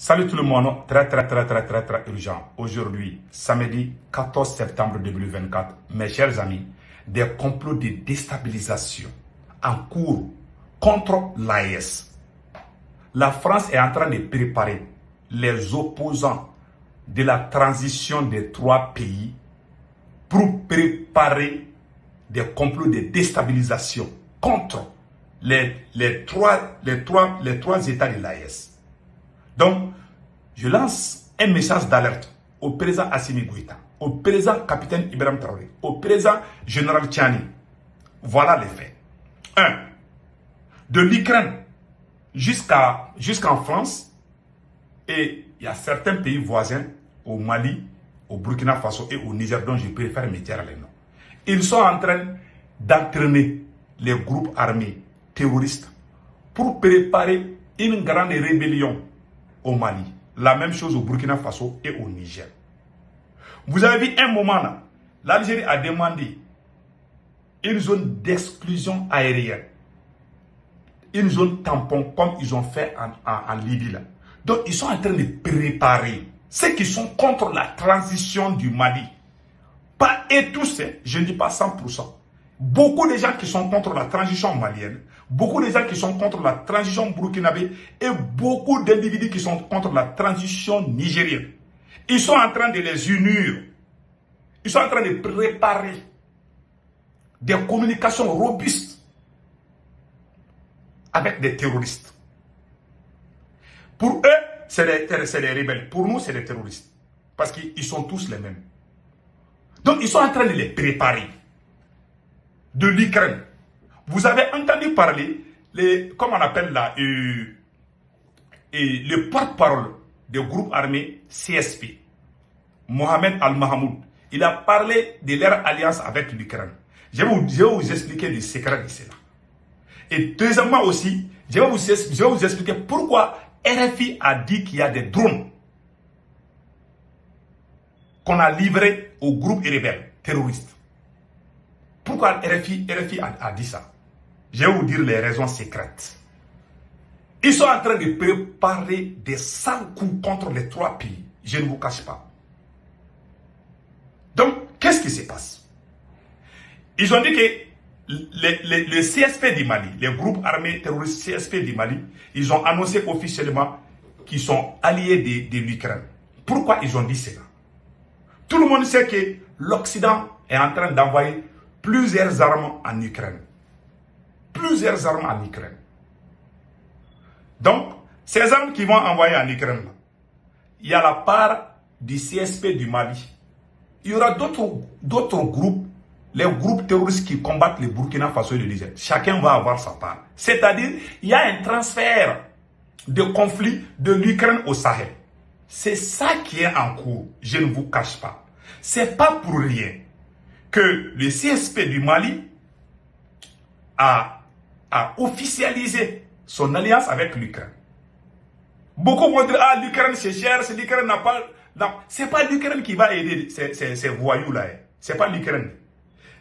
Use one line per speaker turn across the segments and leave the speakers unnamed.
Salut tout le monde, très urgent. Aujourd'hui, samedi 14 septembre 2024, mes chers amis, des complots de déstabilisation en cours contre l'AES. La France est en train de préparer les opposants de la transition des trois pays pour préparer des complots de déstabilisation contre les trois États de l'AES. Donc, je lance un message d'alerte au président Assimi Goïta, au président capitaine Ibrahim Traoré, au président général Tchani. Voilà les faits. 1. De l'Ukraine jusqu'en France, et il y a certains pays voisins, au Mali, au Burkina Faso et au Niger, dont je préfère me taire les noms. Ils sont en train d'entraîner les groupes armés terroristes pour préparer une grande rébellion au Mali. La même chose au Burkina Faso et au Niger. Vous avez vu un moment là, l'Algérie a demandé une zone d'exclusion aérienne. Une zone tampon comme ils ont fait en Libye là. Donc ils sont en train de préparer ceux qui sont contre la transition du Mali. Pas et tous, je ne dis pas 100%. Beaucoup de gens qui sont contre la transition malienne, beaucoup de gens qui sont contre la transition burkinabé et beaucoup d'individus qui sont contre la transition nigérienne. Ils sont en train de les unir. Ils sont en train de préparer des communications robustes avec des terroristes. Pour eux, c'est des rebelles. Pour nous, c'est des terroristes. Parce qu'ils sont tous les mêmes. Donc, ils sont en train de les préparer. De l'Ukraine. Vous avez entendu parler, comment on appelle là, le porte-parole du groupe armé CSP, Mohamed Al-Mahmoud. Il a parlé de leur alliance avec l'Ukraine. Je vais vous expliquer le secret de cela. Et deuxièmement aussi, je vais vous expliquer pourquoi RFI a dit qu'il y a des drones qu'on a livrés au groupe rebelle terroriste. Pourquoi RFI a dit ça? Je vais vous dire les raisons secrètes. Ils sont en train de préparer des 100 coups contre les trois pays. Je ne vous cache pas. Donc, qu'est-ce qui se passe? Ils ont dit que le CSP du Mali, les groupes armés terroristes CSP du Mali, ils ont annoncé officiellement qu'ils sont alliés de l'Ukraine. Pourquoi ils ont dit cela? Tout le monde sait que l'Occident est en train d'envoyer plusieurs armes en Ukraine. Plusieurs armes en Ukraine. Donc, ces armes qui vont envoyer en Ukraine, il y a la part du CSP du Mali. Il y aura d'autres groupes, les groupes terroristes qui combattent le Burkina Faso et le Niger. Chacun va avoir sa part. C'est-à-dire, il y a un transfert de conflit de l'Ukraine au Sahel. C'est ça qui est en cours, je ne vous cache pas. C'est pas pour rien que le CSP du Mali a officialisé son alliance avec l'Ukraine. Beaucoup vont dire, ah, l'Ukraine c'est cher, c'est l'Ukraine n'a pas... Non, c'est pas l'Ukraine qui va aider ces voyous-là. C'est pas l'Ukraine.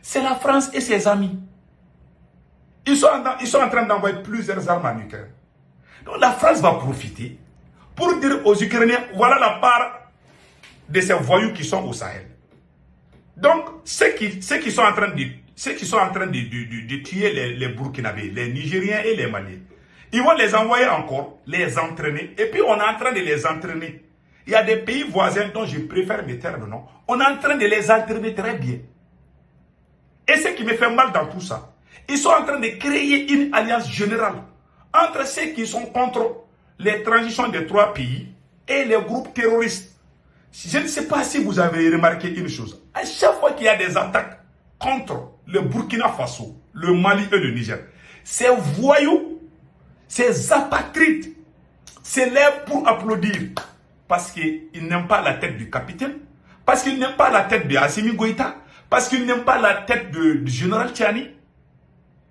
C'est la France et ses amis. Ils sont en train d'envoyer plusieurs armes en Ukraine. Donc la France va profiter pour dire aux Ukrainiens, voilà la part de ces voyous qui sont au Sahel. Donc, ceux qui sont en train de tuer les Burkinabés, les Nigériens et les Maliens, ils vont les envoyer encore, les entraîner, et puis on est en train de les entraîner. Il y a des pays voisins dont je préfère me taire le nom, on est en train de les entraîner très bien. Et ce qui me fait mal dans tout ça, ils sont en train de créer une alliance générale entre ceux qui sont contre les transitions des trois pays et les groupes terroristes. Je ne sais pas si vous avez remarqué une chose. À chaque fois qu'il y a des attaques contre le Burkina Faso, le Mali et le Niger, ces voyous, ces apatrides se lèvent pour applaudir. Parce qu'ils n'aiment pas la tête du capitaine, parce qu'ils n'aiment pas la tête de Assimi Goïta, parce qu'ils n'aiment pas la tête du général Tchani.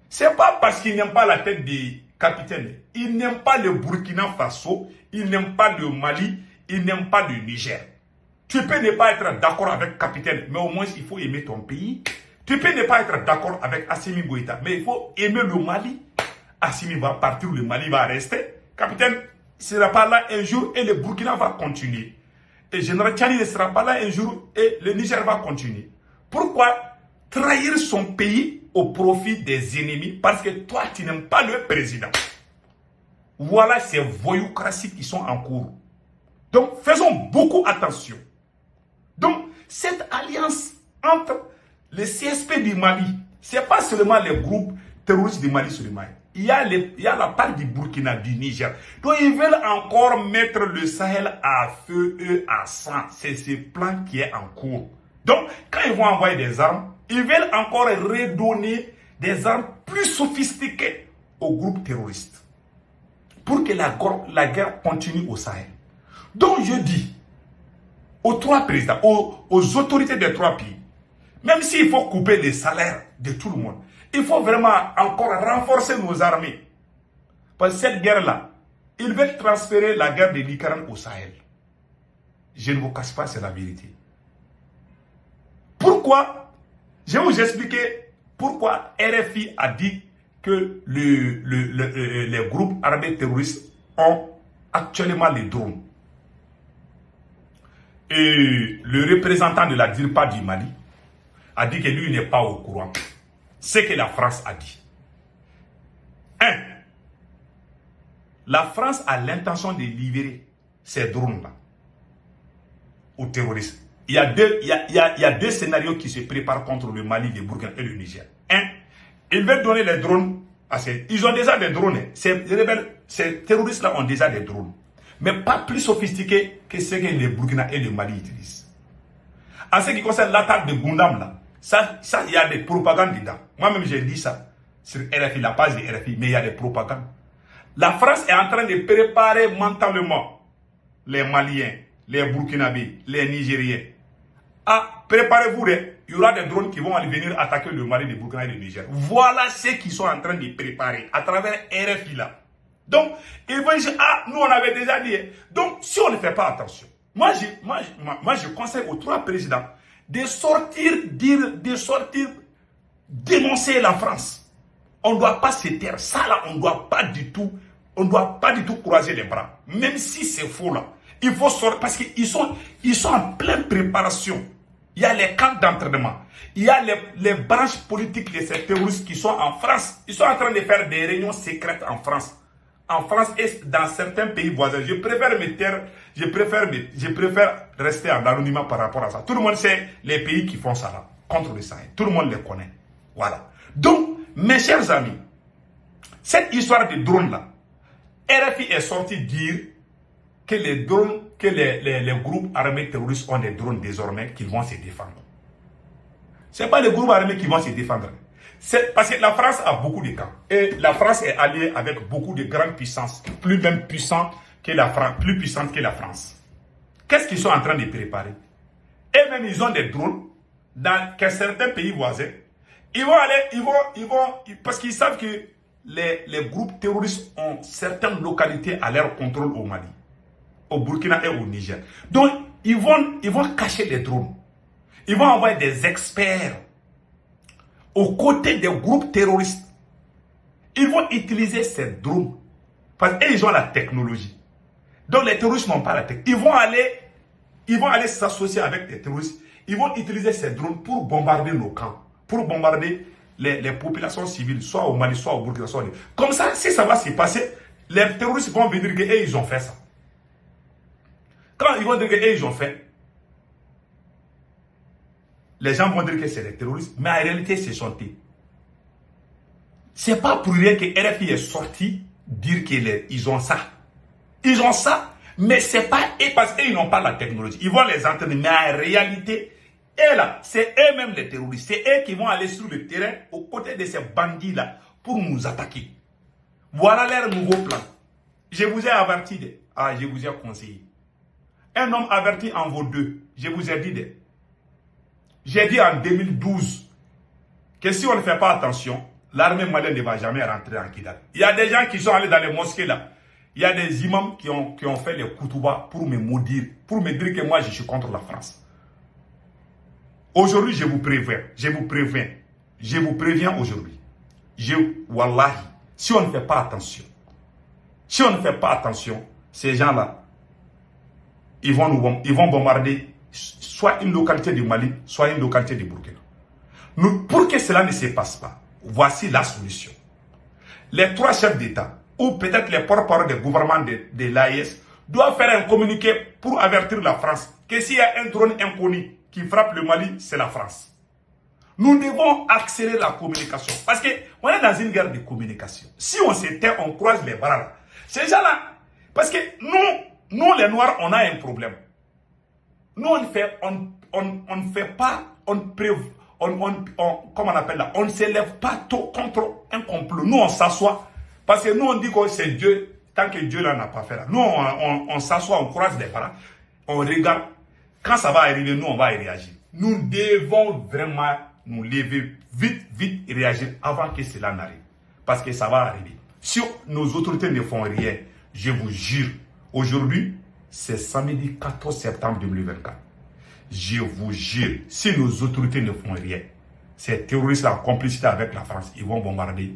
C'est pas parce qu'ils n'aiment pas la tête du capitaine. Ils n'aiment pas le Burkina Faso, ils n'aiment pas le Mali, ils n'aiment pas le Niger. Tu peux ne pas être d'accord avec le capitaine, mais au moins il faut aimer ton pays. Tu peux ne pas être d'accord avec Assimi Goïta, mais il faut aimer le Mali. Assimi va partir, le Mali va rester. Capitaine, sera pas là un jour et le Burkina va continuer. Et le général Tchani ne sera pas là un jour et le Niger va continuer. Pourquoi trahir son pays au profit des ennemis? Parce que toi, tu n'aimes pas le président. Voilà ces voyoucraties qui sont en cours. Donc, faisons beaucoup attention. Donc, cette alliance entre le CSP du Mali, ce n'est pas seulement les groupes terroristes du Mali sur le Mali. Il y a la part du Burkina, du Niger. Donc, ils veulent encore mettre le Sahel à feu et à sang. C'est ce plan qui est en cours. Donc, quand ils vont envoyer des armes, ils veulent encore redonner des armes plus sophistiquées aux groupes terroristes. Pour que la guerre continue au Sahel. Donc, je dis aux trois présidents, aux autorités des trois pays, même s'il faut couper les salaires de tout le monde, il faut vraiment encore renforcer nos armées. Parce que cette guerre-là, ils veulent transférer la guerre de l'Icaran au Sahel. Je ne vous cache pas, c'est la vérité. Pourquoi? Je vais vous expliquer pourquoi RFI a dit que les groupes armés terroristes ont actuellement les drones. Et le représentant de la DIRPA du Mali a dit que lui n'est pas au courant. Ce que la France a dit. 1. La France a l'intention de livrer ces drones-là aux terroristes. Il y a deux scénarios qui se préparent contre le Mali, le Burkina et le Niger. 1. Ils veulent donner les drones à ces... Ils ont déjà des drones. Ces terroristes-là ont déjà des drones. Mais pas plus sophistiqués que ce que le Burkina et le Mali utilisent. En ce qui concerne l'attaque de Gundam, là, ça, il y a des propagandes dedans. Moi-même, j'ai dit ça sur RFI, la page de RFI, mais il y a des propagandes. La France est en train de préparer mentalement les Maliens, les Burkinabés, les Nigériens. Ah, préparez-vous, il y aura des drones qui vont aller venir attaquer le Mali, le Burkina et le Niger. Voilà ce qu'ils sont en train de préparer à travers RFI là. Donc, ils vont dire, ah, nous on avait déjà dit. Donc, si on ne fait pas attention, moi je conseille aux trois présidents de sortir, dénoncer la France. On ne doit pas se taire. Ça là, on ne doit pas du tout croiser les bras. Même si c'est faux là. Il faut sortir parce qu'ils sont en pleine préparation. Il y a les camps d'entraînement. Il y a les branches politiques de ces terroristes qui sont en France. Ils sont en train de faire des réunions secrètes en France. En France et dans certains pays voisins. Je préfère me taire, je préfère rester en anonymat par rapport à ça. Tout le monde sait les pays qui font ça là, contre le Sahel. Tout le monde les connaît. Voilà. Donc, mes chers amis, cette histoire de drones là, RFI est sorti dire que les drones, que les groupes armés terroristes ont des drones désormais qui vont se défendre. Ce n'est pas les groupes armés qui vont se défendre. C'est parce que la France a beaucoup de camps. Et la France est alliée avec beaucoup de grandes puissances, plus puissantes que la France. Qu'est-ce qu'ils sont en train de préparer? Et même ils ont des drones dans certains pays voisins. Ils vont parce qu'ils savent que les groupes terroristes ont certaines localités à leur contrôle au Mali, au Burkina et au Niger. Donc, ils vont cacher les drones. Ils vont envoyer des experts aux côtés des groupes terroristes. Ils vont utiliser ces drones. Parce qu'ils ont la technologie. Donc, les terroristes n'ont pas la technologie. Ils vont aller s'associer avec les terroristes. Ils vont utiliser ces drones pour bombarder nos camps. Pour bombarder les populations civiles, soit au Mali, soit au Burkina, soit au Niger. Comme ça, si ça va se passer, les terroristes vont venir dire qu'ils ont fait ça. Quand ils vont dire qu'ils ont fait, les gens vont dire que c'est des terroristes, mais en réalité, ce sont eux. Ce n'est pas pour rien que RFI est sorti dire qu'ils ont ça. Ils ont ça, mais ce n'est pas eux parce qu'ils n'ont pas la technologie. Ils vont les entraîner, mais en réalité, et là, c'est eux-mêmes les terroristes. C'est eux qui vont aller sur le terrain aux côtés de ces bandits-là pour nous attaquer. Voilà leur nouveau plan. Je vous ai averti, je vous ai conseillé. Un homme averti en vaut deux. Je vous ai dit, j'ai dit en 2012 que si on ne fait pas attention, l'armée malienne ne va jamais rentrer en Kidal. Il y a des gens qui sont allés dans les mosquées là. Il y a des imams qui ont fait les koutouba pour me maudire, pour me dire que moi je suis contre la France. Aujourd'hui, je vous préviens aujourd'hui. Wallahi, si on ne fait pas attention, ces gens-là, ils vont bombarder soit une localité du Mali, soit une localité du Burkina. Pour que cela ne se passe pas, voici la solution. Les 3 chefs d'État, ou peut-être les porte-parole des gouvernements de l'AES, doivent faire un communiqué pour avertir la France que s'il y a un drone inconnu qui frappe le Mali, c'est la France. Nous devons accélérer la communication. Parce qu'on est dans une guerre de communication. Si on s'éteint, on croise les bras là. Ces gens-là, parce que nous les Noirs, on a un problème. Nous, on ne fait pas, comment on appelle là, on ne s'élève pas tôt contre un complot. Nous, on s'assoit. Parce que nous, on dit que c'est Dieu, tant que Dieu là n'a pas fait là. Nous, on s'assoit, on croise les bras, on regarde. Quand ça va arriver, nous, on va y réagir. Nous devons vraiment nous lever vite et réagir avant que cela n'arrive. Parce que ça va arriver. Si nos autorités ne font rien, je vous jure, aujourd'hui, c'est samedi 14 septembre 2024. Je vous jure, si nos autorités ne font rien, ces terroristes en complicité avec la France, ils vont bombarder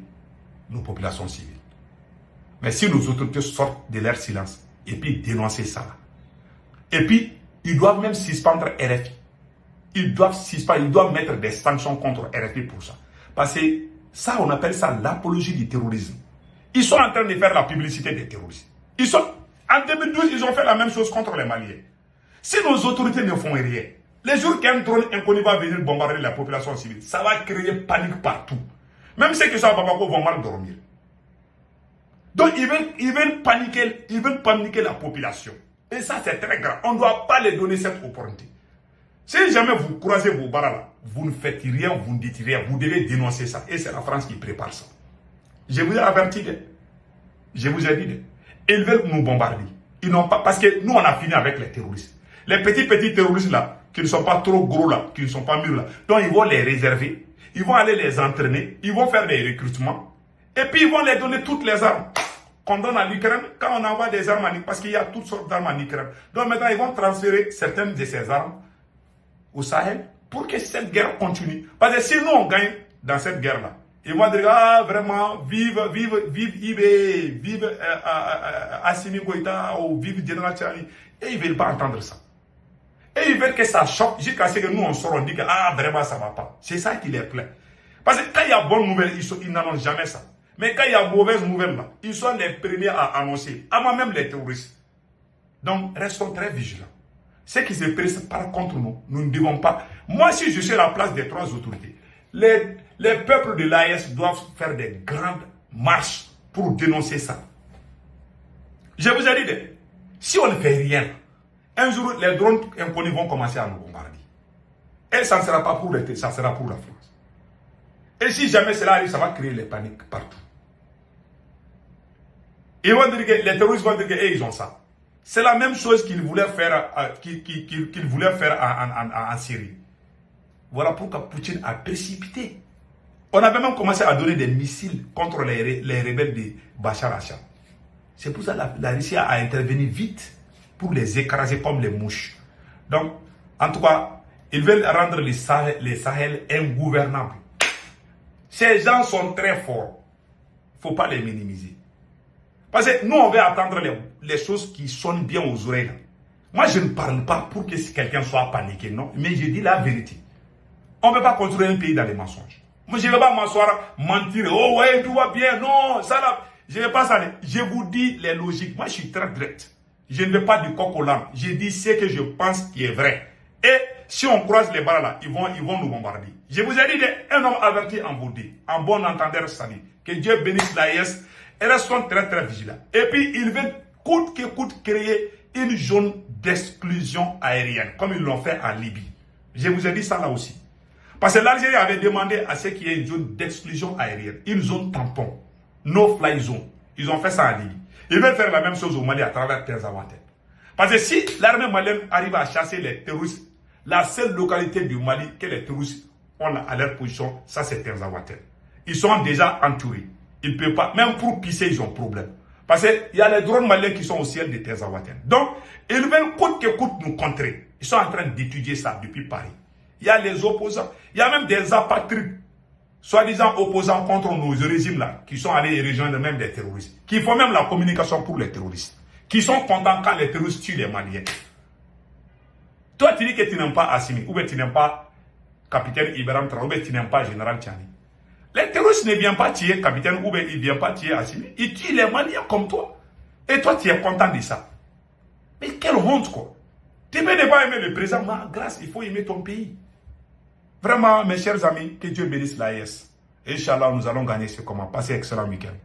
nos populations civiles. Mais si nos autorités sortent de leur silence et puis dénoncer ça, et puis ils doivent même suspendre RFI. Ils doivent mettre des sanctions contre RFI pour ça. Parce que ça, on appelle ça l'apologie du terrorisme. Ils sont en train de faire la publicité des terroristes. En 2012, ils ont fait la même chose contre les Maliens. Si nos autorités ne font rien, les jours qu'un drone inconnu va venir bombarder la population civile, ça va créer panique partout. Même ceux qui sont à Bamako vont mal dormir. Donc ils veulent paniquer la population. Et ça, c'est très grave. On ne doit pas les donner cette opportunité. Si jamais vous croisez vos barres là, vous ne faites rien, vous ne dites rien, vous devez dénoncer ça. Et c'est la France qui prépare ça. Je vous ai averti. Je vous ai dit. Ils veulent nous bombarder. Ils n'ont pas, parce que nous, on a fini avec les terroristes. Les petits terroristes là, qui ne sont pas trop gros là, qui ne sont pas mûrs là. Donc ils vont les réserver. Ils vont aller les entraîner. Ils vont faire des recrutements. Et puis ils vont les donner toutes les armes qu'on donne à l'Ukraine quand on envoie des armes parce qu'il y a toutes sortes d'armes en Ukraine. Donc maintenant, ils vont transférer certaines de ces armes au Sahel pour que cette guerre continue. Parce que si nous, on gagne dans cette guerre-là, ils vont dire, ah, vraiment, vive Ibé, vive Assimi Goïta ou vive General Tchani. Et ils ne veulent pas entendre ça. Et ils veulent que ça choque jusqu'à ce que nous, on sort, on dit que, ah, vraiment, ça ne va pas. C'est ça qui les plaît. Parce que quand il y a bonne nouvelle, ils n'annoncent jamais ça. Mais quand il y a mauvaise nouvelle, là, ils sont les premiers à annoncer, avant même les terroristes. Donc, restons très vigilants. Ce qui se prépare contre nous, nous ne devons pas. Moi, si je suis à la place des 3 autorités, les peuples de l'AES doivent faire des grandes marches pour dénoncer ça. Je vous ai dit, si on ne fait rien, un jour, les drones inconnus vont commencer à nous bombarder. Et ça ne sera pas pour l'été, ça sera pour la France. Et si jamais cela arrive, ça va créer les paniques partout. Ils vont dire que les terroristes vont dire que ils ont ça. C'est la même chose qu'ils voulaient faire, en Syrie. Voilà pourquoi Poutine a précipité. On avait même commencé à donner des missiles contre les rebelles de Bachar al-Assad. C'est pour ça que la Russie a intervenu vite pour les écraser comme les mouches. Donc, en tout cas, ils veulent rendre les Sahel ingouvernables. Ces gens sont très forts. Il ne faut pas les minimiser. Parce que nous, on va attendre les choses qui sonnent bien aux oreilles. Moi, je ne parle pas pour que quelqu'un soit paniqué, non. Mais je dis la vérité. On ne peut pas construire un pays dans les mensonges. Moi, je ne vais pas m'asseoir, mentir. Oh ouais, tout va bien. Non, ça là. Je ne vais pas ça. Je vous dis les logiques. Moi, je suis très direct. Je ne vais pas du coq au lard. Je dis ce que je pense qui est vrai. Et si on croise les bras là, ils vont nous bombarder. Je vous ai dit, un homme averti en vous dit, en bon entendeur salut, que Dieu bénisse l'AES. Et restons très très vigilants. Et puis, ils veulent coûte que coûte créer une zone d'exclusion aérienne, comme ils l'ont fait en Libye. Je vous ai dit ça là aussi. Parce que l'Algérie avait demandé à ce qu'il y ait une zone d'exclusion aérienne, une zone tampon, no-fly zone. Ils ont fait ça en Libye. Ils veulent faire la même chose au Mali à travers Terzawatène. Parce que si l'armée malienne arrive à chasser les terroristes, la seule localité du Mali que les terroristes ont à leur position, ça c'est Terzawatène. Ils sont déjà entourés. Ils ne peuvent pas, même pour pisser, ils ont problème. Parce qu'il y a les drones maliens qui sont au ciel de Terzawatène. Donc, ils veulent coûte que coûte nous contrer. Ils sont en train d'étudier ça depuis Paris. Il y a les opposants. Il y a même des apatrides, soi-disant opposants contre nos régimes là, qui sont allés rejoindre même des terroristes, qui font même la communication pour les terroristes, qui sont contents quand les terroristes tuent les Maliens. Toi, tu dis que tu n'aimes pas Assimi, ou bien tu n'aimes pas capitaine Ibrahim Traoré, ou bien tu n'aimes pas général Tchani. Les terroristes ne viennent pas tuer capitaine, ou bien ils ne viennent pas tuer Assimi. Ils tuent les Maliens comme toi. Et toi, tu es content de ça. Mais quelle honte, quoi. Tu peux ne pas aimer le président, mais grâce, il faut aimer ton pays. Vraiment, mes chers amis, que Dieu bénisse l'AES. Inch'Allah, nous allons gagner ce combat. Passez un excellent week-end.